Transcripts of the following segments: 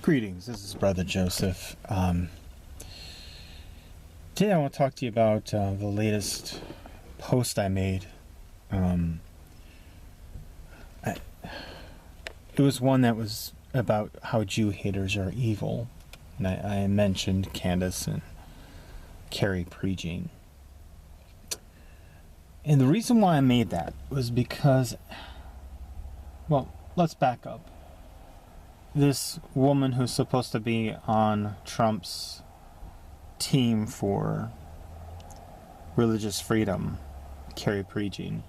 Greetings, this is Brother Joseph. Today I want to talk to you about the latest post I made. It was one that was about how Jew haters are evil. And I mentioned Candace and Carrie Prejean. And the reason why I made that was because, well, let's back up. This woman who's supposed to be on Trump's team for religious freedom, Carrie Prejean,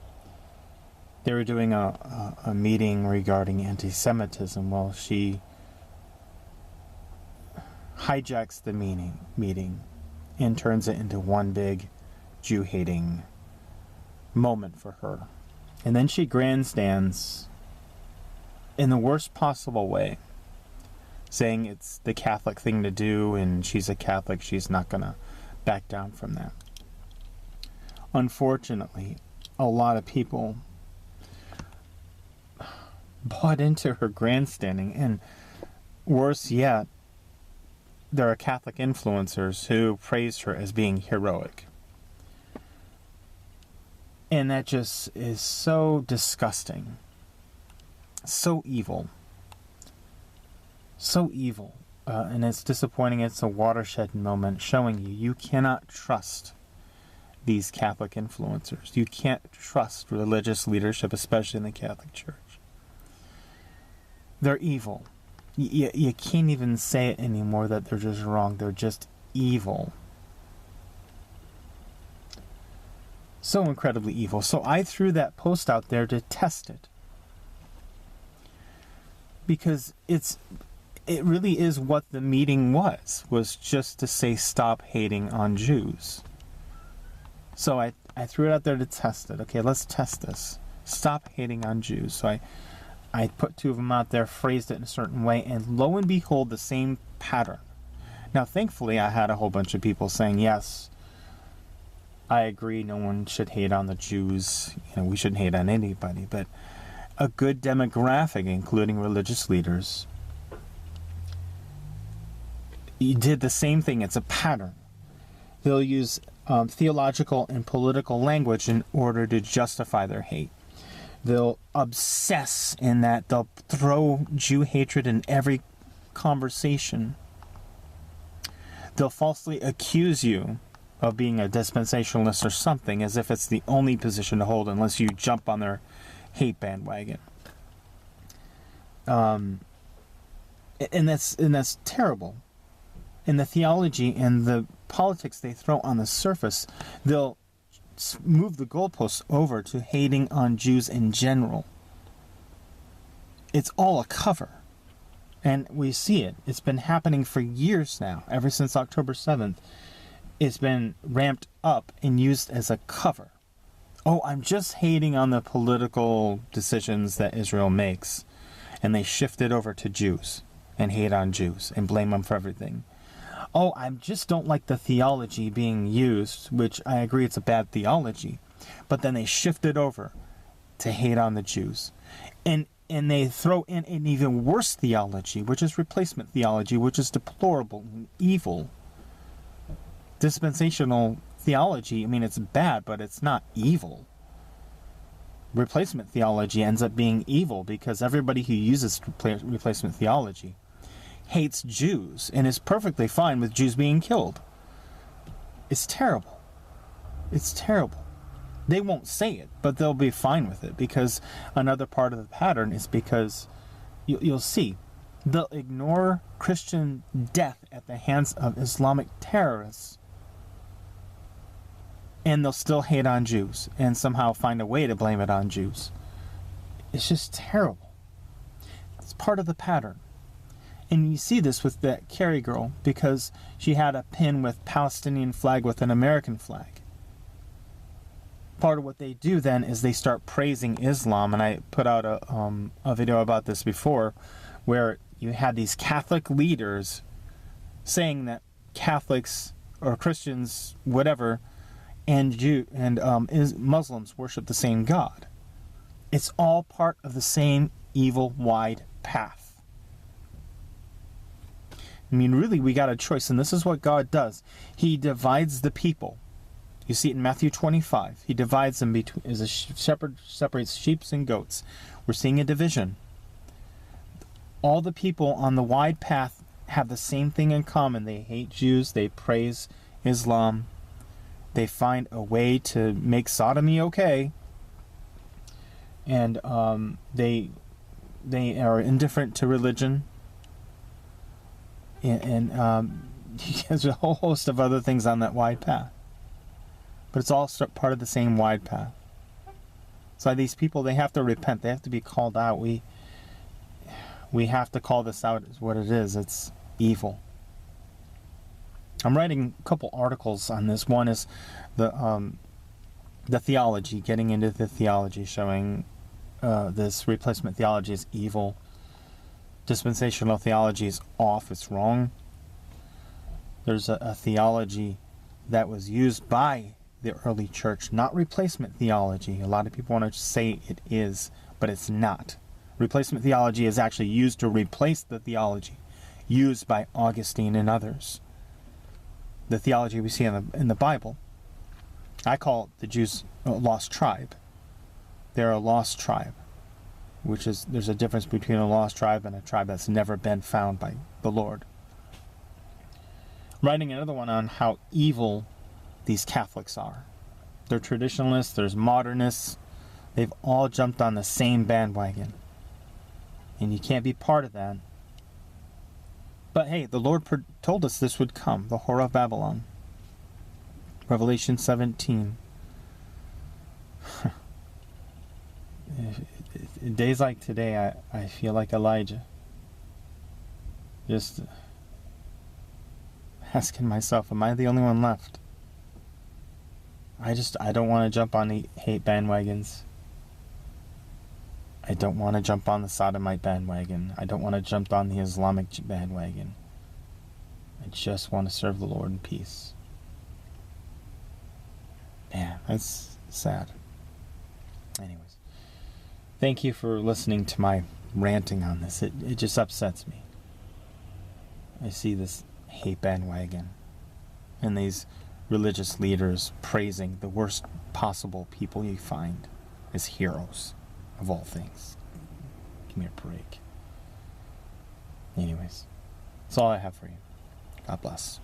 they were doing a meeting regarding anti-Semitism. Well, she hijacks the meeting and turns it into one big Jew-hating moment for her. And then she grandstands in the worst possible way, saying it's the Catholic thing to do, and she's a Catholic, she's not going to back down from that. Unfortunately, a lot of people bought into her grandstanding, and worse yet, there are Catholic influencers who praised her as being heroic. And that just is so disgusting. So evil. So evil. And it's disappointing. It's a watershed moment showing you cannot trust these Catholic influencers. You can't trust religious leadership, especially in the Catholic Church. They're evil. You can't even say it anymore that they're just wrong. They're just evil. So incredibly evil. So I threw that post out there to test it. Because it really is what the meeting was just to say stop hating on Jews. So I threw it out there to test it. Okay, let's test this. Stop hating on Jews. So I put two of them out there, phrased it in a certain way, and lo and behold, the same pattern. Now, thankfully, I had a whole bunch of people saying, yes, I agree, no one should hate on the Jews. We shouldn't hate on anybody, but a good demographic, including religious leaders, you did the same thing. It's a pattern. They'll use theological and political language in order to justify their hate. They'll obsess in that. They'll throw Jew hatred in every conversation. They'll falsely accuse you of being a dispensationalist or something, as if it's the only position to hold unless you jump on their hate bandwagon. And that's terrible. In the theology and the politics they throw on the surface, they'll move the goalposts over to hating on Jews in general. It's all a cover. And we see it. It's been happening for years now, ever since October 7th. It's been ramped up and used as a cover. Oh, I'm just hating on the political decisions that Israel makes. And they shift it over to Jews and hate on Jews and blame them for everything. Oh, I just don't like the theology being used, which I agree it's a bad theology. But then they shift it over to hate on the Jews. And they throw in an even worse theology, which is replacement theology, which is deplorable and evil. Dispensational theology, it's bad, but it's not evil. Replacement theology ends up being evil because everybody who uses replacement theology hates Jews and is perfectly fine with Jews being killed. It's terrible. It's terrible. They won't say it, but they'll be fine with it, because another part of the pattern is because you'll see they'll ignore Christian death at the hands of Islamic terrorists, and they'll still hate on Jews and somehow find a way to blame it on Jews. It's just terrible. It's part of the pattern. And you see this with that Carrie girl, because she had a pin with Palestinian flag with an American flag. Part of what they do then is they start praising Islam, and I put out a video about this before, where you had these Catholic leaders saying that Catholics or Christians, whatever, and Muslims worship the same God. It's all part of the same evil wide path. I mean, really, we got a choice, and this is what God does. He divides the people. You see it in Matthew 25. He divides them between, as a shepherd separates sheep and goats. We're seeing a division. All the people on the wide path have the same thing in common. They hate Jews. They praise Islam. They find a way to make sodomy okay. And they are indifferent to religion. And there's a whole host of other things on that wide path. But it's all part of the same wide path. So these people, they have to repent. They have to be called out. We have to call this out as what it is. It's evil. I'm writing a couple articles on this. One is the theology, getting into the theology, showing this replacement theology is evil. Dispensational theology is off. It's wrong. There's a theology that was used by the early church, not replacement theology. A lot of people want to say it is, but it's not. Replacement theology is actually used to replace the theology used by Augustine and others. The theology we see in the Bible. I call the Jews a lost tribe. They're a lost tribe, which is, there's a difference between a lost tribe and a tribe that's never been found by the Lord. Writing another one on how evil these Catholics are. They're traditionalists, there's modernists. They've all jumped on the same bandwagon. And you can't be part of that. But hey, the Lord told us this would come, the Whore of Babylon. Revelation 17. In days like today, I feel like Elijah. Just asking myself, am I the only one left? I don't want to jump on the hate bandwagons. I don't want to jump on the sodomite bandwagon. I don't want to jump on the Islamic bandwagon. I just want to serve the Lord in peace. Man, that's sad. Anyways, thank you for listening to my ranting on this. It just upsets me. I see this hate bandwagon and these religious leaders praising the worst possible people you find as heroes of all things. Give me a break. Anyways, that's all I have for you. God bless.